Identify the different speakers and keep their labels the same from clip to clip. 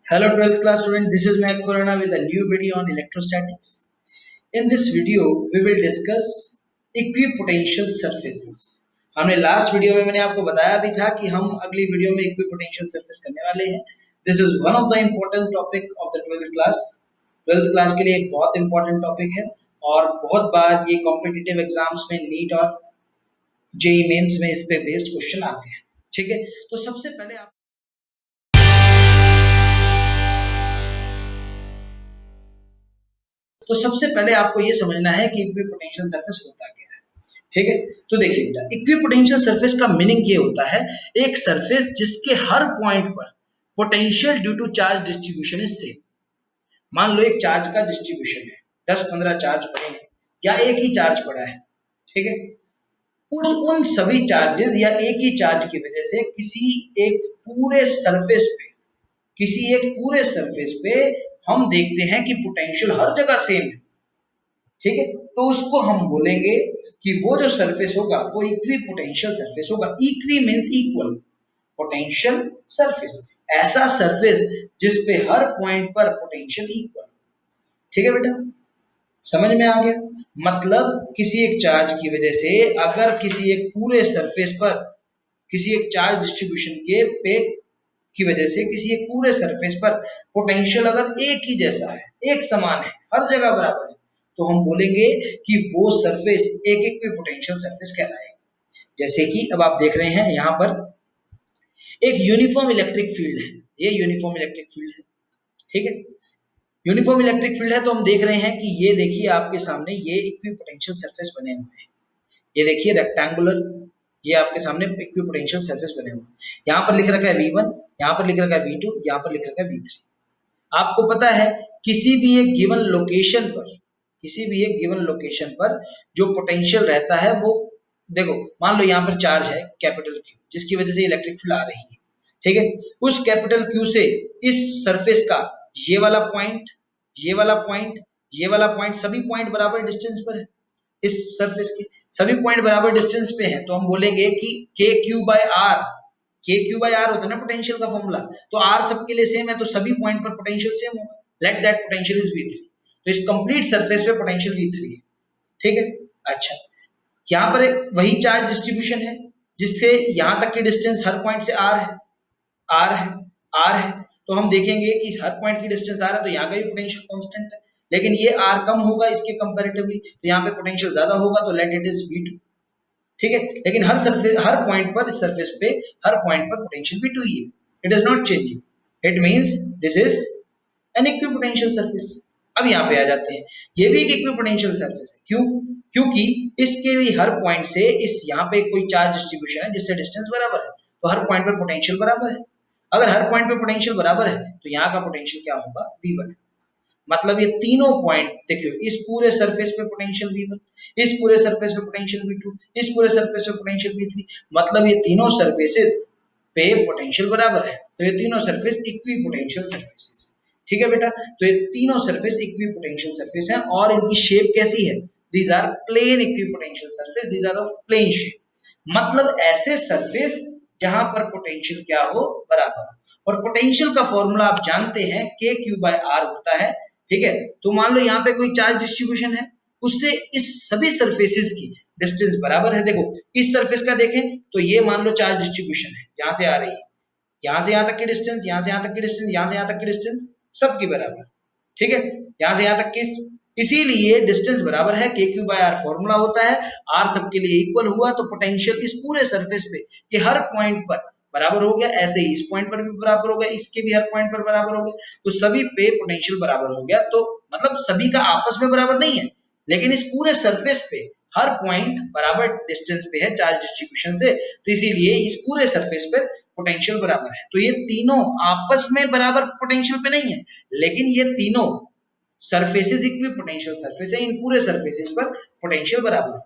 Speaker 1: Hello 12th class student, this is Mehak Khurana with a new video on electrostatics. In this video, we will discuss equipotential surfaces. हमने last video में मैंने आपको बताया भी था कि हम अगली वीडियो में इक्विपोटेंशियल सरफेस करने वाले हैं. This is one of the important topic of the 12th class. 12th class के लिए एक बहुत इंपॉर्टेंट टॉपिक है और बहुत बार ये कॉम्पिटिटिव एग्जाम्स में नीट और जेई मेंस में इस पे बेस्ड क्वेश्चन आते हैं. ठीक है, तो सबसे पहले आपको ये समझना है कि इक्विपोटेंशियल सरफेस होता क्या है. ठीक है, तो देखिए बेटा, इक्विपोटेंशियल सरफेस का मीनिंग ये होता है एक सरफेस जिसके हर पॉइंट पर potential due to charge distribution is same. मान लो एक चार्ज का डिस्ट्रीब्यूशन है, 10-15 चार्ज पड़े हैं या एक ही चार्ज पड़ा है. ठीक है, उन सभी चार्जेस या एक ही चार्ज की वजह से एक पूरे सरफेस पे किसी एक पूरे सरफेस पे हम देखते हैं कि पोटेंशियल हर जगह सेम है. ठीक है, तो उसको हम बोलेंगे कि वो जो सरफेस होगा वो इक्वी पोटेंशियल सरफेस होगा. Equi means equal, potential surface ऐसा सरफेस जिस पे हर पॉइंट पर पोटेंशियल इक्वल. ठीक है बेटा, समझ में आ गया. मतलब किसी एक चार्ज की वजह से अगर किसी एक पूरे सरफेस पर किसी एक चार्ज डिस्ट्रीब्यूशन के पे की वजह से किसी एक पूरे सरफेस पर पोटेंशियल अगर एक ही जैसा है, एक समान है, हर जगह बराबर है, तो हम बोलेंगे कि वो सरफेस एक इक्विपोटेंशियल सरफेस कहलाएगा. जैसे कि अब आप देख रहे हैं यहाँ पर एक यूनिफॉर्म इलेक्ट्रिक फील्ड है. ये यूनिफॉर्म इलेक्ट्रिक फील्ड है. ठीक है, यूनिफॉर्म इलेक्ट्रिक फील्ड है तो हम देख रहे हैं कि ये देखिए आपके सामने ये इक्विपोटेंशियल सरफेस बने हुए हैं. ये देखिए रेक्टेंगुलर, ये आपके सामने इक्विपोटेंशियल सरफेस बने हुए हैं. यहाँ पर लिख रखा है V1, यहाँ पर लिख रखा है V2, यहाँ पर लिख रखा है V3. आपको पता है किसी भी एक गिवन लोकेशन पर जो पोटेंशियल रहता है वो, देखो मान लो यहाँ पर चार्ज है कैपिटल Q जिसकी वजह से इलेक्ट्रिक फील्ड आ रही है. ठीक है, उस कैपिटल Q से इस सरफेस का ये वाला पॉइंट, ये वाला पॉइंट, ये वाला पॉइंट, सभी पॉइंट बराबर डिस्टेंस पर है. इस सरफेस के सभी पॉइंट बराबर डिस्टेंस पे हैं, तो हम बोलेंगे कि के क्यू बाय आर. के क्यू बाय आर होता है ना पोटेंशियल का फॉर्मूला, तो आर सबके लिए सेम है तो सभी पॉइंट पर पोटेंशियल सेम होगा. Let that potential is V3. तो इस कंप्लीट सरफेस पे पोटेंशियल V3 है. ठीक है, अच्छा यहाँ पर एक वही चार्ज डिस्ट्रीब्यूशन है जिससे यहाँ तक की डिस्टेंस हर पॉइंट से आर है, आर है, आर है. तो हम देखेंगे कि हर पॉइंट की डिस्टेंस आर है तो यहाँ का भी पोटेंशियल कांस्टेंट है, लेकिन ये आर कम होगा इसके कंपैरेटिवली, तो यहाँ पे पोटेंशियल ज्यादा होगा तो लेट इट इज V2. ठीक है, लेकिन हर पॉइंट पर इस सरफेस पे हर पॉइंट पर पोटेंशियल V2 ही है. It is not changing. It means this is an equipotential surface. अब यहाँ पे आ जाते हैं, ये भी एक इक्विपोटेंशियल सरफेस है. क्यों? क्योंकि इसके भी हर पॉइंट से इस यहाँ पे कोई चार्ज डिस्ट्रीब्यूशन है जिससे डिस्टेंस बराबर है, तो हर पॉइंट पर पोटेंशियल बराबर है. अगर हर पॉइंट पे पोटेंशियल बराबर है तो यहाँ का पोटेंशियल क्या होगा? V1. मतलब ये तीनों पॉइंट देखियो, इस पूरे सरफेस पे पोटेंशियल V1, इस पूरे सरफेस पे पोटेंशियल V2, इस पूरे सरफेस पे पोटेंशियल V3. मतलब ये तीनों सरफेसेस पे पोटेंशियल बराबर है, तो ये तीनों सरफेस इक्वी पोटेंशियल सरफेसेस. ठीक है बेटा, तो ये तीनों सरफेस इक्वी पोटेंशियल सरफेस है और इनकी शेप कैसी है? These are plane equipotential surface, these are of plane shape. मतलब ऐसे सरफेस जहां पर पोटेंशियल क्या हो? बराबर. और पोटेंशियल का फॉर्मूला आप जानते हैं के क्यू बाय आर होता है. ठीक है, तो मान लो यहाँ पे कोई चार्ज डिस्ट्रीब्यूशन है, उससे इस सभी सरफेसेस की डिस्टेंस बराबर है. देखो इस सरफेस का देखें तो ये मान लो चार्ज डिस्ट्रीब्यूशन है, यहाँ से आ रही है, यहाँ से यहाँ तक की डिस्टेंस, यहाँ से यहाँ तक की डिस्टेंस, यहाँ से यहाँ तक की डिस्टेंस, सबकी बराबर. ठीक है, यहाँ से यहाँ तक की, इसीलिए डिस्टेंस बराबर है, के क्यू बाय आर फॉर्मूला होता है. आर सबके लिए इक्वल हुआ तो पोटेंशियल इस पूरे सरफेस पे कि हर पॉइंट पर बराबर हो गया. ऐसे ही इस पॉइंट पर भी बराबर हो गया, इसके भी हर पॉइंट पर बराबर हो गया, तो सभी पे पोटेंशियल बराबर हो गया. तो मतलब सभी का आपस में बराबर नहीं है, लेकिन इस पूरे सरफेस पे हर पॉइंट बराबर डिस्टेंस पे है चार्ज डिस्ट्रीब्यूशन से, तो इसीलिए इस पूरे सरफेस पर पोटेंशियल बराबर है. तो ये तीनों आपस में बराबर पोटेंशियल पे नहीं है, लेकिन ये तीनों सरफेसेस इक्वी पोटेंशियल सरफेस है, इन पूरे सरफेसेस पर पोटेंशियल बराबर है.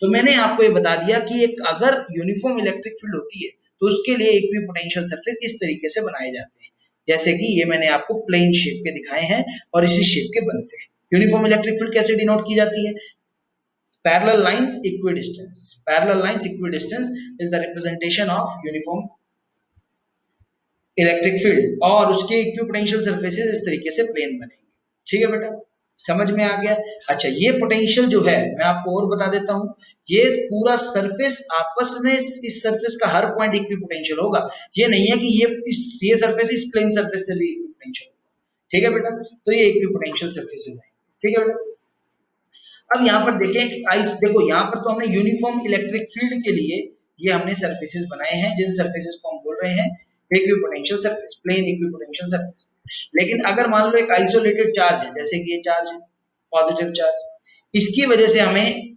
Speaker 1: तो मैंने आपको ये बता दिया कि एक अगर यूनिफॉर्म इलेक्ट्रिक फील्ड होती है तो उसके लिए इक्वी पोटेंशियल सरफेस इस तरीके से बनाए जाते हैं, जैसे कि ये मैंने आपको प्लेन शेप के दिखाए हैं और इसी शेप के बनते हैं. यूनिफॉर्म इलेक्ट्रिक फील्ड कैसे डिनोट की जाती है? Parallel lines equidistance. Parallel lines equidistance is the representation of uniform electric field और उसके इक्विपोटेंशियल सरफेसेस इस तरीके से प्लेन बनेंगे। ठीक है बेटा, समझ में आ गया। अच्छा, ये पोटेंशियल जो है मैं आपको और बता देता हूं, ये पूरा सरफेस आपस में इस सरफेस का हर पॉइंट इक्विपोटेंशियल होगा। ये नहीं है कि ये सरफेस इस प्लेन सरफेस से भी इक्विपोटेंशियल होगा। ठीक है बेटा, तो ये इक्विपोटेंशियल सरफेस है। ठीक है बेटा, अब यहाँ पर देखें कि आइस, देखो यहाँ पर तो हमने यूनिफॉर्म इलेक्ट्रिक फील्ड के लिए ये हमने सरफेसेस बनाए हैं, जिन सरफेसेस को हम बोल रहे हैं equipotential surface, plane equipotential surface. लेकिन अगर मान लो एक आइसोलेटेड चार्ज है, जैसे कि ये चार्ज है पॉजिटिव चार्ज, इसकी वजह से हमें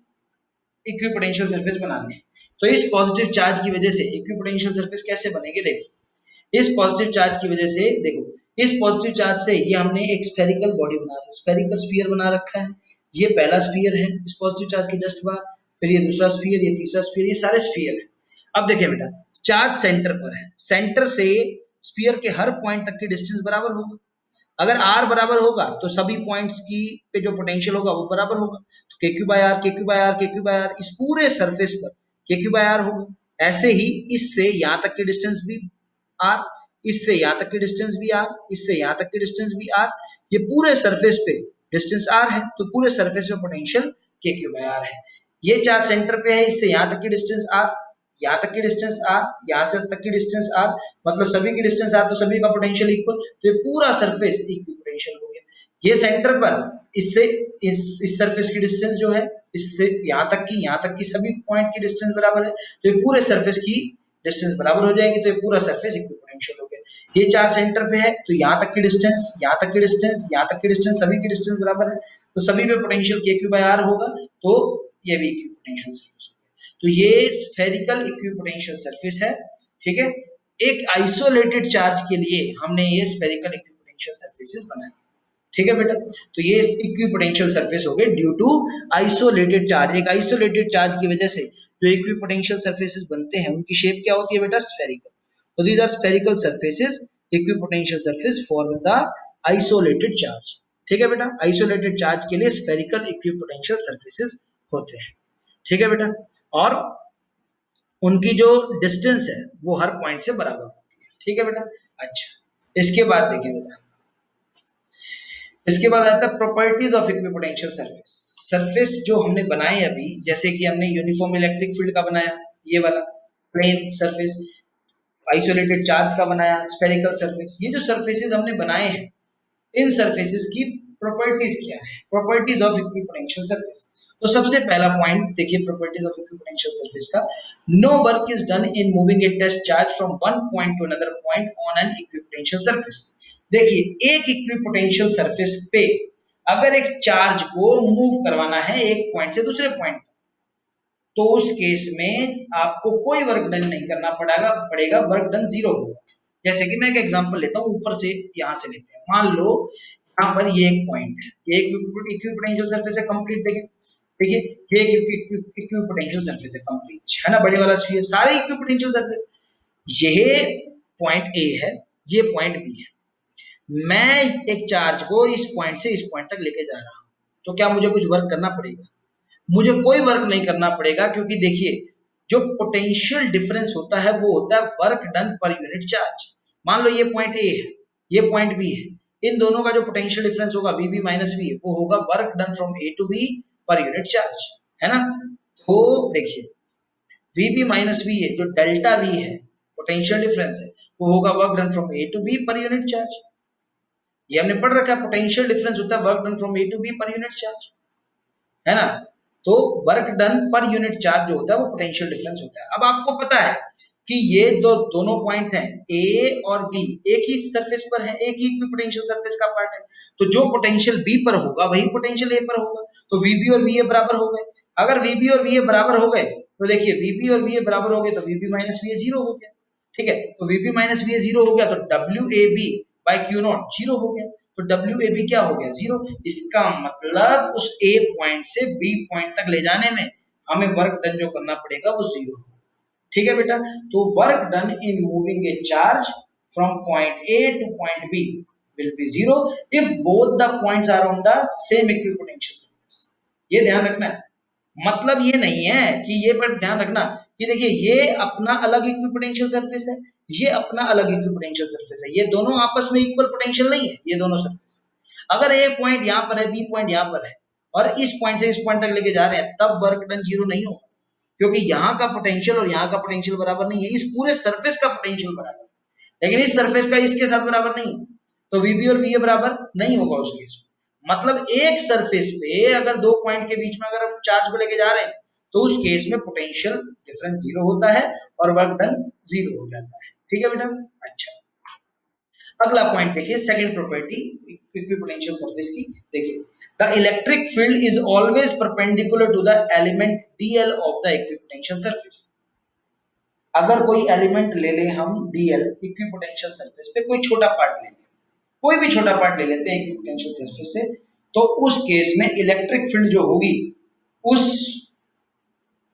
Speaker 1: इक्विपोटेंशियल सरफेस बनाने हैं। तो इस पॉजिटिव चार्ज की वजह से इक्विपोटेंशियल सरफेस कैसे बनेंगे, देखो इस पॉजिटिव चार्ज की वजह से, देखो इस पॉजिटिव चार्ज से ये हमने एक स्फेरिकल बॉडी बना रखा है, स्फेरिकल स्फीयर बना रखा है। ये पहला स्फीयर है इस पॉजिटिव चार्ज के जस्ट बाहर, फिर ये दूसरा स्फीयर, ये तीसरा स्फीयर, ये सारे स्फीयर है। अब देखिए बेटा, चार्ज सेंटर पर है, सेंटर से स्फीयर के हर पॉइंट तक की डिस्टेंस बराबर होगा। अगर आर बराबर होगा तो सभी पॉइंट्स की पे जो पोटेंशियल होगा वो बराबर होगा। तो के क्यू बाय आर, के क्यू बाय आर, के क्यू बाय आर, इस पूरे सरफेस पर के क्यू बाय आर होगा। ऐसे ही इससे यहाँ तक की डिस्टेंस भी आर, इससे यहाँ तक की डिस्टेंस भी आर, इससे यहाँ तक की डिस्टेंस भी आर, ये पूरे सरफेस पे डिस्टेंस आर है, तो पूरे सरफेस में पोटेंशियल के क्यू बाय आर है। ये चार्ज सेंटर पे है, इससे यहाँ तक की डिस्टेंस आर, यहाँ तक की डिस्टेंस आर, यहाँ से तक की डिस्टेंस आर, मतलब सभी की डिस्टेंस आर, तो सभी का पोटेंशियल इक्वल, तो ये पूरा सरफेस इक्विपोटेंशियल हो गया। ये सेंटर पर इससे इस सरफेस की डिस्टेंस जो है, इससे यहाँ तक की सभी पॉइंट की डिस्टेंस बराबर है, तो ये पूरे सरफेस की डिस्टेंस बराबर हो जाएगी, तो ये पूरा सरफेस इक्विपोटेंशियल हो गया। ये चार्ज सेंटर पे है, तो यहाँ तक की डिस्टेंस, यहाँ तक की डिस्टेंस, यहाँ तक की डिस्टेंस, सभी की डिस्टेंस बराबर है, तो सभी पे पोटेंशियल के क्यू बाय आर होगा, तो ये भी इक्विपोटेंशियल सरफेस। तो ये स्फेरिकल इक्विपोटेंशियल सरफेस है। ठीक है, एक आइसोलेटेड चार्ज के लिए हमने ये स्फेरिकल इक्विपोटेंशियल सरफेसेस बनाए। ठीक है बेटा, तो ये इक्विपोटेंशियल सरफेस हो गए ड्यू टू आइसोलेटेड चार्ज। एक आइसोलेटेड चार्ज की वजह से जो इक्विपोटेंशियल सरफेसेस बनते हैं उनकी शेप क्या होती है बेटा, स्फेरिकल। तो these are spherical surfaces, equipotential surface for the isolated charge. ठीक है बेटा, आइसोलेटेड चार्ज के लिए स्फेरिकल इक्विपोटेंशियल सरफेसेस होते हैं। ठीक है बेटा, और उनकी जो डिस्टेंस है वो हर पॉइंट से बराबर होती है। ठीक है बेटा, अच्छा इसके बाद देखिए बेटा, इसके बाद आता है properties of equipotential surface. Surface जो हमने बनाए अभी, जैसे कि हमने यूनिफॉर्म इलेक्ट्रिक फील्ड का बनाया, ये वाला प्लेन सरफेस, आइसोलेटेड चार्ज का बनाया, स्फेरिकल सरफेस, ये जो सरफेसेस हमने बनाए हैं, इन सरफेसेस की प्रॉपर्टीज क्या है, प्रॉपर्टीज ऑफ इक्विपोटेंशियल सरफेस। तो सबसे पहला पॉइंट देखिए प्रॉपर्टीज ऑफ इक्विपोटेंशियल सरफेस का, no work is done in moving a test charge from one point to another point on an equipotential surface. देखिए एक इक्विपोटेंशियल सरफेस पे अगर एक चार्ज को मूव करवाना है एक पॉइंट से दूसरे पॉइंट, तो उस केस में आपको कोई वर्क डन नहीं करना पड़ेगा, वर्क डन जीरो होगा। जैसे कि मैं एक एग्जांपल लेता हूं, ऊपर से यहां से लेते हैं, मान लो यहाँ पर ये एक पॉइंट है, ये इक्विपोटेंशियल सरफेस है कंप्लीट। देखिए ये इक्विपोटेंशियल सरफेस है कंप्लीट, है ना, बड़े वाला चाहिए सारे इक्विपोटेंशियल सरफेस। ये पॉइंट ए है, ये पॉइंट बी है, मैं एक चार्ज को इस पॉइंट से इस पॉइंट तक लेके जा रहा हूं, तो क्या मुझे कुछ वर्क करना पड़ेगा? मुझे कोई वर्क नहीं करना पड़ेगा, क्योंकि देखिए जो पोटेंशियल डिफरेंस होता है वो होता है work done per unit charge. मान लो ये पॉइंट ए है, ये पॉइंट बी है, इन दोनों का जो पोटेंशियल डिफरेंस होगा वी माइनस वी, वो होगा work done from A to B per unit charge, है ना। तो देखिए वी माइनस वी है, जो डेल्टा वी है पोटेंशियल डिफरेंस है, वो होगा work done from A to B per unit charge. ये हमने पढ़ रखा है, पोटेंशियल डिफरेंस होता है work done from A to B per unit charge, है ना। तो work done per unit charge जो होता है वो पोटेंशियल डिफरेंस होता है। अब आपको पता है कि ये जो दोनों पॉइंट हैं ए और बी एक ही सरफेस पर है, एक ही इक्विपोटेंशियल सरफेस का पार्ट है, तो जो पोटेंशियल बी पर होगा वही पोटेंशियल ए पर होगा, तो वीबी और वी ए बराबर हो गए। अगर वीबी और वी ए बराबर हो गए तो देखिए वीबी और वी ए बराबर हो गए तो VB minus V A zero हो गया। ठीक है, तो VB minus V A zero हो गया, तो W A B by Q naught zero हो गया, तो डब्ल्यू ए बी क्या हो गया, जीरो। इसका मतलब उस ए पॉइंट से बी पॉइंट तक ले जाने में हमें वर्क डन जो करना पड़ेगा वो जीरो। ठीक है बेटा, तो work done in moving a charge from point A to point B will be zero if both the points are on the same equipotential surface. ये ध्यान रखना है, मतलब ये नहीं है कि ये, पर ध्यान रखना कि देखिए ये अपना अलग इक्विपोटेंशियल सरफेस है, ये अपना अलग इक्विपोटेंशियल सरफेस है, ये दोनों आपस में इक्वल पोटेंशियल नहीं है ये दोनों सरफेस। अगर ए पॉइंट यहाँ पर है, बी पॉइंट यहाँ पर है और इस पॉइंट से इस पॉइंट तक लेके जा रहे हैं, तब वर्क डन जीरो नहीं होगा, क्योंकि यहाँ का पोटेंशियल और यहाँ का पोटेंशियल बराबर नहीं है, इस पूरे सरफेस का पोटेंशियल बराबर है, लेकिन इस सरफेस का इसके साथ बराबर नहीं है, तो वीबी और वीए बराबर नहीं होगा उस केस में। मतलब एक सरफेस पे अगर दो पॉइंट के बीच में अगर हम चार्ज को लेके जा रहे हैं, तो उस केस में पोटेंशियल डिफरेंस जीरो होता है और वर्क डन जीरो हो जाता है। ठीक है बेटा। अच्छा, अगला पॉइंट देखिए, सेकंड प्रॉपर्टी इक्विपोटेंशियल सरफेस की। देखिए, the electric field is always perpendicular to the element DL of the equipotential surface. अगर कोई एलिमेंट ले लें हम डीएल इक्विपोटेंशियल सरफेस पे, कोई छोटा पार्ट ले लें, कोई भी छोटा पार्ट ले लेते हैं इक्विपोटेंशियल सरफेस से, तो उस केस में इलेक्ट्रिक फील्ड जो होगी उस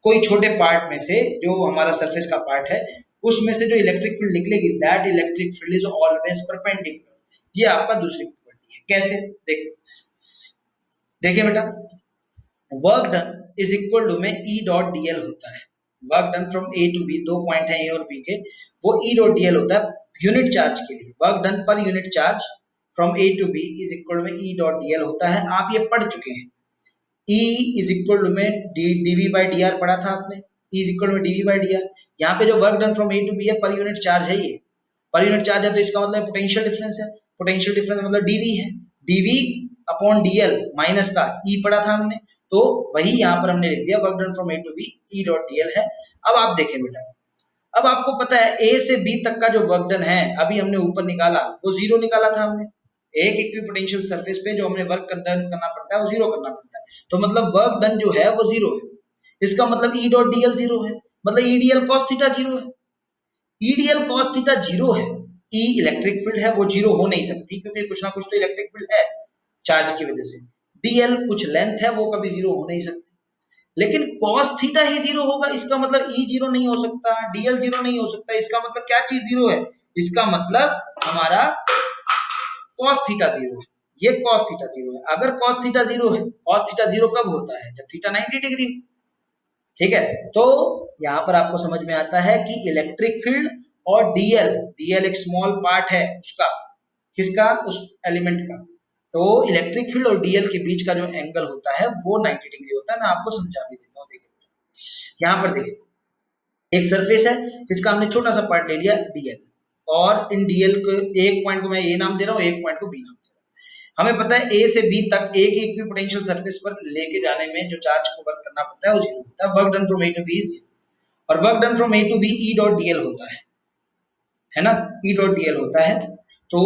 Speaker 1: कोई छोटे पार्ट में से, जो हमारा सरफेस का पार्ट है उसमें से जो इलेक्ट्रिक फील्ड निकलेगी, that electric field is always perpendicular. ये आपका दूसरी प्रॉपर्टी है। कैसे? देखिए, देखिए बेटा, work done is equal to में ई डॉट डीएल होता है। Work done from A to B, दो पॉइंट है ए और बी के, वो ई डॉट डीएल होता है यूनिट चार्ज के लिए। Work done per unit charge from A to B is equal में ई डॉट डीएल होता है। आप ये पढ़ चुके हैं, E इज इक्वल टू में डीवी बाई डी आर पढ़ा था आपने, E इज इक्वल में डीवी बाई डी आर। यहाँ पे जो work done from A to B है, पर यूनिट चार्ज है, ये पर यूनिट चार्ज है, तो इसका मतलब पोटेंशियल डिफरेंस है, पोटेंशियल डिफरेंस मतलब डीवी है, डीवी अपॉन डीएल माइनस का ई पढ़ा था हमने, तो वही यहाँ पर हमने लिख दिया, work done from A to B E dot DL है। अब आप देखें बेटा, अब आपको पता है ए से बी तक का जो वर्क डन है, अभी हमने ऊपर निकाला वो जीरो निकाला था हमने। एक इक्विपोटेंशियल सरफेस पे जो हमने वर्क डन करना पड़ता है वो जीरो करना पड़ता है, तो मतलब वर्क डन जो है वो जीरो है। इसका मतलब ई डॉट डीएल जीरो है, मतलब ईडीएल कॉस थीटा जीरो है। ईडीएल कॉस थीटा जीरो है, ई इलेक्ट्रिक फील्ड है, वो जीरो हो नहीं सकती, क्योंकि कुछ ना कुछ तो इलेक्ट्रिक फील्ड है चार्ज की वजह से। डीएल कुछ लेंथ है, वो कभी जीरो हो नहीं सकती, लेकिन cos थीटा ही जीरो होगा, इसका मतलब E जीरो नहीं हो सकता, DL जीरो नहीं हो सकता, इसका मतलब क्या चीज जीरो है? इसका मतलब हमारा cos थीटा जीरो है, ये cos थीटा जीरो है। अगर cos थीटा जीरो है, cos थीटा जीरो कब होता है? जब थीटा 90 डिग्री। ठीक है, तो यहाँ पर आपको समझ में आता है कि इलेक्ट्रिक फील्ड और डीएल, डीएल एक स्मॉल पार्ट है उसका, किसका? उस एलिमेंट का। तो इलेक्ट्रिक फील्ड और डीएल के बीच का जो एंगल होता है वो 90 डिग्री होता है। मैं आपको समझा भी देता हूँ, देखिए यहाँ पर देखिए, एक सरफेस है जिसका हमने छोटा सा पार्ट ले लिया डीएल, और इन डीएल को एक पॉइंट को मैं ए नाम दे रहा हूँ, एक पॉइंट को बी नाम दे रहा हूँ। हमें पता है ए से बी तक एक इक्विपोटेंशियल सरफेस पर लेके जाने में जो चार्ज को वर्क करना पड़ता है वो जीरो होता है। Work done from A to B is, और work done from A to B E dot DL होता है ना, ई डॉट डीएल होता है। तो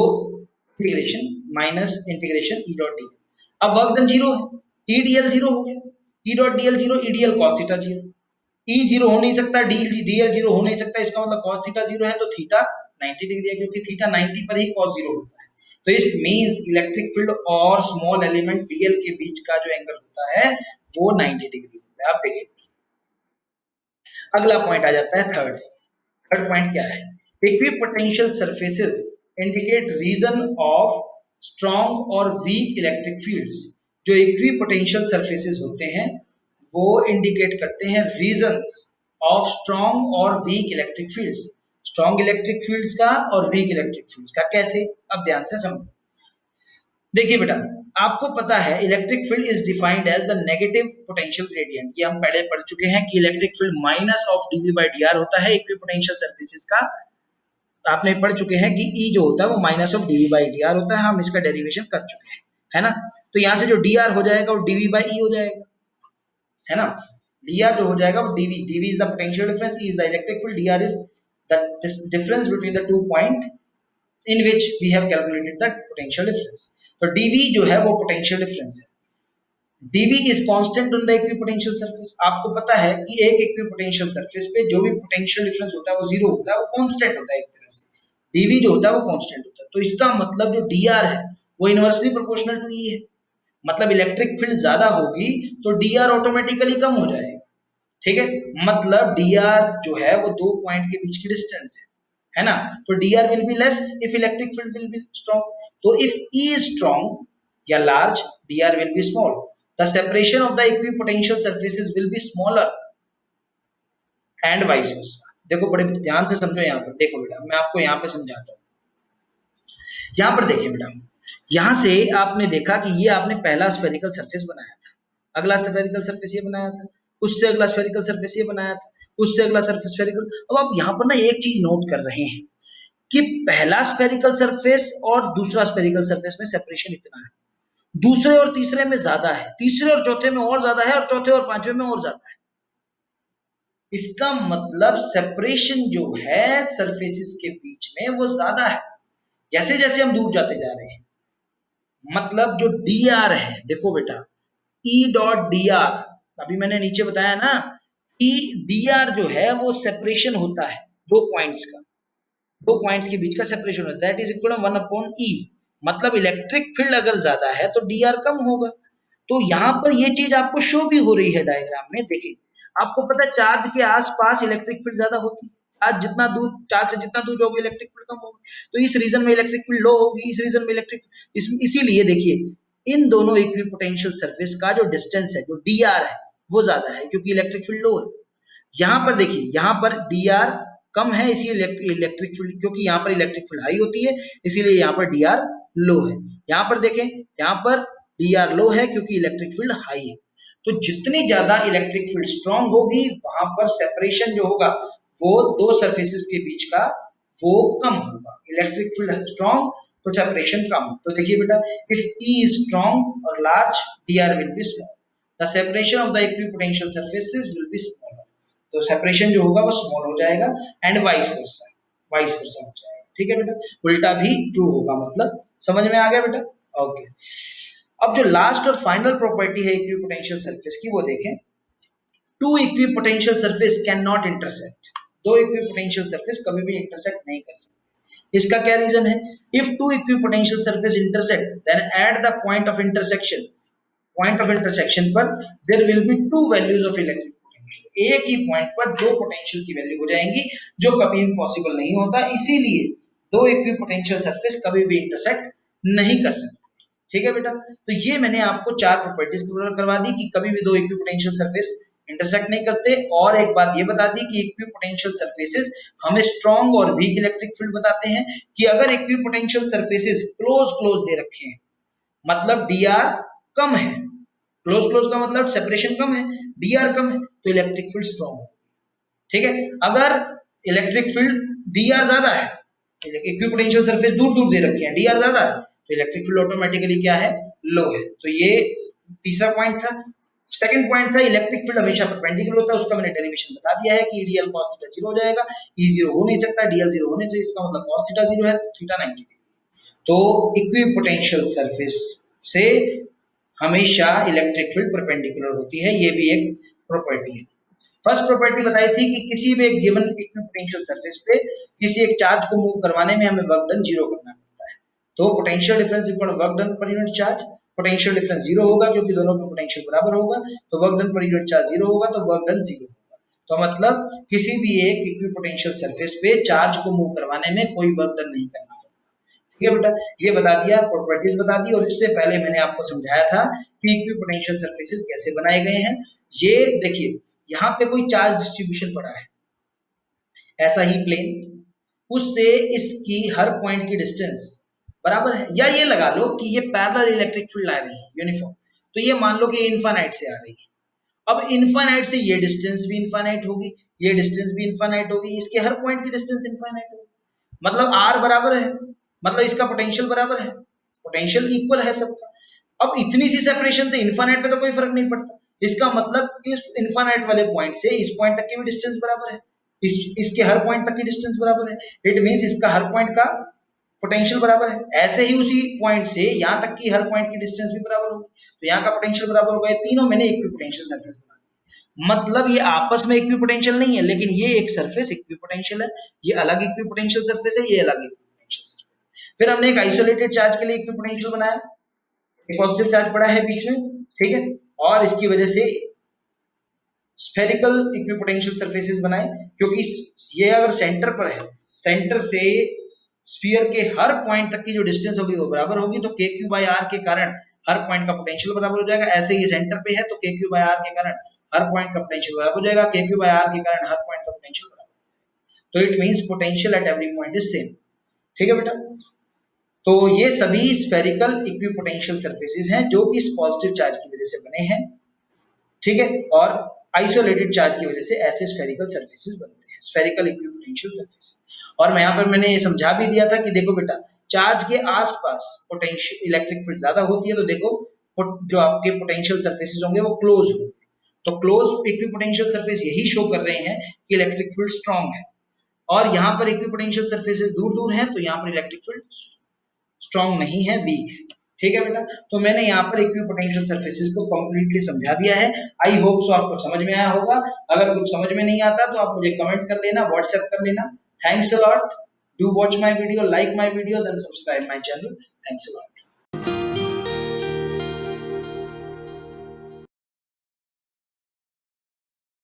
Speaker 1: integration minus integration E dot D. अब वर्क डन जीरो है, ई डीएल जीरो हो गया, E dot dl zero, E dl cos theta zero. E zero हो नहीं सकता, डी डीएल जीरो हो नहीं सकता, इसका मतलब कॉस थीटा जीरो है, तो थीटा 90 डिग्री है, क्योंकि थीटा 90 पर ही कॉस जीरो होता है। तो इस मींस इलेक्ट्रिक फील्ड और स्मॉल एलिमेंट डीएल के बीच का जो एंगल होता है वो 90 डिग्री होता है। आप देखिए, अगला पॉइंट आ जाता है थर्ड। थर्ड पॉइंट क्या है? Equipotential surfaces indicate region of strong और वीक इलेक्ट्रिक फील्ड्स। जो इक्विपोटेंशियल सरफेसेस होते हैं वो इंडिकेट करते हैं रीजंस ऑफ स्ट्रॉन्ग और weak electric fields, strong electric fields का और वीक इलेक्ट्रिक फील्ड्स का। कैसे? अब ध्यान से समझो। देखिए बेटा, आपको पता है electric field is defined as the negative potential gradient. ये हम पहले पढ़ चुके हैं कि electric field minus of DV by D R होता है इक्विपोटेंशियल सरफेसेस का। आपने पढ़ चुके हैं कि ई जो होता है वो minus of DV by D R होता है, हम इसका डेरिवेशन कर चुके हैं, है ना। तो यहाँ से जो डी आर हो जाएगा वो डीवी बाई ई हो जाएगा, है ना। डी आर जो हो जाएगा वो DV, DV is the potential difference, E is the electric field, D R is the difference between the two point in which we have calculated the potential difference। तो dv जो है वो potential difference है। dv is constant on the equipotential surface। आपको पता है कि एक equipotential surface पे जो भी potential difference होता है वो जीरो होता है, वो constant होता है एक तरह से। dv जो होता है वो constant होता है, तो इसका मतलब जो dr है वो इनवर्सली प्रोपोर्शनल टू e है। मतलब इलेक्ट्रिक फील्ड ज्यादा होगी तो dr ऑटोमेटिकली कम हो जाएगा। ठीक है, मतलब dr जो है वो दो पॉइंट के बीच की डिस्टेंस है ना। तो dr will be less if electric field will be strong। तो if E is strong या large, dr will be small। The separation of the equipotential surfaces will be smaller। And vice versa. देखो बड़े ध्यान से समझो, यहाँ पर देखो बेटा, मैं आपको यहाँ पे समझाता हूँ। यहाँ पर देखिए बेटा, यहाँ से आपने देखा कि ये आपने पहला स्फेरिकल सरफेस बनाया था, अगला स्फेरिकल सरफेस ये बनाया था, उससे अगला स्फेरिकल सरफेस ये बनाया था, उससे अगला सरफेस स्फेरिकल। अब आप यहाँ पर ना एक चीज नोट कर रहे हैं कि पहला स्फेरिकल सरफेस और दूसरा स्फेरिकल सरफेस में सेपरेशन इतना है, दूसरे और तीसरे में ज्यादा है, तीसरे और चौथे में और ज्यादा है, और चौथे और पांचवें में और ज्यादा है। इसका मतलब सेपरेशन जो है सरफेसेस के बीच में वो ज्यादा है जैसे जैसे हम दूर जाते जा रहे हैं। मतलब जो डी आर है, देखो बेटा, ई डॉट डी आर, अभी मैंने नीचे बताया ना कि डी आर जो है वो सेपरेशन होता है दो पॉइंट्स का, दो पॉइंट के बीच का सेपरेशन होता है, that is equal to 1/E। मतलब इलेक्ट्रिक फील्ड अगर ज्यादा है तो डी आर कम होगा। तो यहाँ पर ये चीज आपको शो भी हो रही है डायग्राम में, देखिए आपको पता है चार्ज के आसपास इलेक्ट्रिक फील्ड ज्यादा होती है, चार्ज जितना दूर, चार्ज से जितना दूर जाओगे इलेक्ट्रिक फील्ड कम होगी, तो इस रीजन में इलेक्ट्रिक फील्ड लो होगी, इस रीजन में इलेक्ट्रिक, इसीलिए देखिए इन दोनों इक्विपोटेंशियल सरफेस का जो डिस्टेंस है, जो डी आर है, वो ज्यादा है क्योंकि इलेक्ट्रिक फील्ड लो है। यहाँ पर देखिए, यहाँ पर डी आर कम है, इसीलिए इलेक्ट्रिक फील्ड, क्योंकि यहाँ पर इलेक्ट्रिक फील्ड हाई होती है, इसीलिए यहाँ पर डी आर लो है। यहाँ पर देखें, यहाँ पर डी आर लो है क्योंकि इलेक्ट्रिक फील्ड हाई है। तो जितनी ज्यादा इलेक्ट्रिक फील्ड स्ट्रांग होगी, वहां पर सेपरेशन जो होगा वो दो सरफेसेस के बीच का वो कम होगा। इलेक्ट्रिक फील्ड स्ट्रांग तो सेपरेशन कम। तो देखिए बेटा, if E is strong or large, dr will be small, the separation of the equipotential surfaces will be smaller। तो सेपरेशन जो होगा वो स्मॉल हो जाएगा, and vice versa, vice versa हो जाएगा। ठीक है बेटा, उल्टा भी ट्रू होगा। मतलब समझ में आ गया बेटा? ओके। अब जो लास्ट और फाइनल प्रॉपर्टी है इक्विपोटेंशियल सरफेस की, वो देखें। Two equipotential surface can not intersect, दो इक्विपोटेंशियल सरफेस कभी भी इंटरसेक्ट नहीं कर सकते। इसका क्या रीजन है? If two equipotential surface intersect, then at the point of intersection, point of intersection पर there will be two values of electric potential. एक ही पॉइंट पर दो पोटेंशियल की वैल्यू हो जाएंगी, जो कभी भी पॉसिबल नहीं होता। इसीलिए दो इक्विपोटेंशियल सरफेस कभी भी इंटरसेक्ट नहीं कर सकते। ठीक है बेटा, तो ये मैंने आपको चार प्रॉपर्टीज करवा दी कि कभी भी दो इक्विपोटेंशियल सरफेस इंटरसेक्ट नहीं करते। और एक बात ये बता दी कि इक्विपोटेंशियल सरफेसेस हमें स्ट्रॉन्ग और वीक इलेक्ट्रिक फील्ड बताते हैं, कि अगर इक्विपोटेंशियल सरफेसेस क्लोज क्लोज दे रखे हैं, मतलब डी आर कम है, क्लोज क्लोज का मतलब सेपरेशन कम है, डी आर कम है, तो इलेक्ट्रिक फील्ड स्ट्रॉन्ग है। ठीक है, अगर इलेक्ट्रिक फील्ड डी आर ज्यादा है, इक्विपोटेंशियल सरफेस दूर दूर दे रखे हैं, डी आर ज्यादा है, तो इलेक्ट्रिक फील्ड ऑटोमेटिकली क्या है? लो है। तो ये तीसरा पॉइंट था। सेकंड पॉइंट था इलेक्ट्रिक फील्ड हमेशा परपेंडिकुलर होता है, उसका मैंने डेरिवेशन बता दिया है कि dl cos थीटा 0 हो जाएगा, e 0 हो नहीं सकता, dl 0 होने चाहिए, इसका मतलब cos थीटा 0 है, थीटा 90 डिग्री। तो इक्विपोटेंशियल सरफेस से हमेशा इलेक्ट्रिक फील्ड परपेंडिकुलर होती है, ये भी एक प्रॉपर्टी है। फर्स्ट प्रॉपर्टी बताई थी कि किसी भी एक गिवन इक्विपोटेंशियल सरफेस पे किसी एक चार्ज को मूव करवाने में हमें वर्क डन जीरो करना पड़ता है। तो potential difference equal to work done per unit charge. Potential difference zero होगा क्योंकि दोनों का पोटेंशियल बराबर होगा, तो work done per unit charge zero होगा, तो वर्क डन जीरो होगा। तो मतलब किसी भी एक इक्विपोटेंशियल सरफेस पे चार्ज को मूव करवाने में कोई वर्क डन नहीं करना। ठीक है बेटा, ये बता दिया, प्रॉपर्टीज बता दी। और इससे पहले मैंने आपको समझाया था कि इक्विपोटेंशियल सरफेसेस कैसे बनाए गए हैं। ये देखिए, यहाँ पे कोई चार्ज डिस्ट्रीब्यूशन पड़ा है, ऐसा ही प्लेन, उससे इसकी हर पॉइंट की डिस्टेंस बराबर है, या ये लगा लो कि ये पैरेलल इलेक्ट्रिक फील्ड आ रही है यूनिफॉर्म। तो ये मान लो कि इनफाइनाइट से आ रही है। अब इनफाइनाइट से ये डिस्टेंस भी इनफाइनाइट होगी, ये डिस्टेंस भी इनफाइनाइट होगी, इसके हर पॉइंट की डिस्टेंस इनफाइनाइट होगी। मतलब आर बराबर है, मतलब इसका पोटेंशियल बराबर है, पोटेंशियल इक्वल है सबका। अब इतनी सी सेपरेशन से इनफाइनाइट पे तो कोई फर्क नहीं पड़ता। इसका मतलब इस इनफाइनाइट वाले पॉइंट से इस पॉइंट तक की भी डिस्टेंस बराबर है, इसके हर पॉइंट तक की डिस्टेंस बराबर है। इट मींस इसका हर पॉइंट का पोटेंशियल बराबर है। ऐसे ही उसी पॉइंट से यहाँ तक की हर पॉइंट की डिस्टेंस भी बराबर होगी, तो यहाँ का पोटेंशियल बराबर होगा। ये तीनों मैंने इक्विपोटेंशियल सरफेस बना दिए। मतलब ये आपस में इक्विपोटेंशियल नहीं है, लेकिन ये एक सरफेस इक्विपोटेंशियल है, ये अलग इक्विपोटेंशियल सरफेस है, ये अलग इक्विपोटेंशियल सरफेस। फिर हमने एक आइसोलेटेड चार्ज के लिए इक्विपोटेंशियल बनाया, एक पॉजिटिव चार्ज पड़ा है बीच में, ठीक है, और इसकी वजह से स्फेरिकल इक्विपोटेंशियल सरफेसेस बनाए, क्योंकि ये अगर सेंटर पर है, सेंटर से स्फीयर के हर पॉइंट तक की जो डिस्टेंस होगी वो बराबर होगी, तो के क्यू बाई आर के कारण हर पॉइंट का पोटेंशियल बराबर हो जाएगा। ऐसे ही सेंटर पे है तो के क्यू बाई आर के कारण हर पॉइंट का पोटेंशियल बराबर हो जाएगा, के क्यू बाई आर के कारण हर पॉइंट का तो it means potential at every point is same. ठीक है बेटा, तो ये सभी स्फेरिकल इक्विपोटेंशियल सरफेसेस हैं जो इस पॉजिटिव चार्ज की वजह से बने हैं। ठीक है, और आइसोलेटेड चार्ज की वजह से ऐसे स्फेरिकल सरफेसेस बनते हैं, स्फेरिकल इक्विपोटेंशियल सरफेस। और मैं यहाँ पर मैंने ये समझा भी दिया था कि देखो बेटा, चार्ज के आसपास पोटेंशियल इलेक्ट्रिक फील्ड ज्यादा होती है, तो देखो जो आपके पोटेंशियल सरफेसेस होंगे वो क्लोज होंगे। तो क्लोज इक्विपोटेंशियल सरफेस यही शो कर रहे हैं कि इलेक्ट्रिक फील्ड स्ट्रांग है, और यहाँ पर इक्विपोटेंशियल सरफेसेस दूर दूर हैं, तो यहाँ पर इलेक्ट्रिक फील्ड स्ट्रांग नहीं है, वीक है। ठीक है बेटा, तो मैंने यहाँ पर इक्विपोटेंशियल सरफेसेस को कंप्लीटली समझा दिया है। आई होप सो आपको समझ में आया होगा। अगर कुछ समझ में नहीं आता तो आप मुझे कमेंट कर लेना, व्हाट्सएप कर लेना। Thanks a lot, do watch my video, like my videos and subscribe my channel. Thanks a lot.